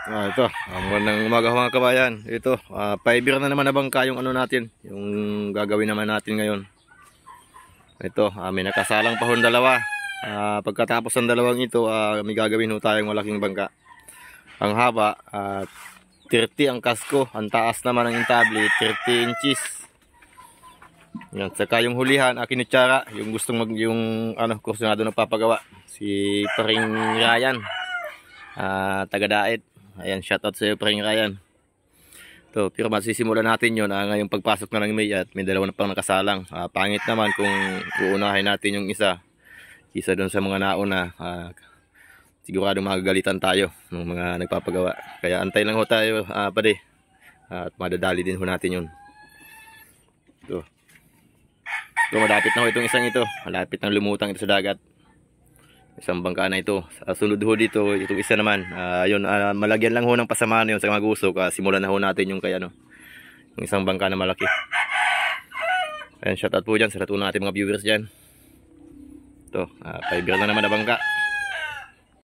Ito, magandang umaga mga kabayan. Ito, 5 year na naman na bangka yung ano natin, yung gagawin naman natin ngayon. Ito, may nakasalang pa hon dalawa. Pagkatapos ng dalawang ito, may gagawin ho tayong malaking bangka. Ang haba, 30 ang kasko, ang taas naman ng intable, 30 inches. Yan, saka yung hulihan, kinutsara, yung gustong yung kursunado na papagawa, si Paring Ryan, taga Daet. Ayan, shoutout sa iyo, Paring Ryan. So, pero masisimulan natin yun ngayong pagpasok na ng May at may dalawa na pang nakasalang. Pangit naman kung uunahin natin yung isa doon sa mga nauna. Sigurado magagalitan tayo ng mga nagpapagawa. Kaya antay lang ho tayo, pade. At madadali din ho natin yun. So, malapit na ho itong isang ito. Malapit na lumutang ito sa dagat. Isang bangka na ito. Sunod ho dito, itong isa naman. Yun, malagyan lang ho ng pasamaan yun sa magusok. Simulan na ho natin yung kaya yung isang bangka na malaki. Ayan, shoutout po dyan sa lahat natin mga viewers dyan. Ito, 5 year na naman na bangka.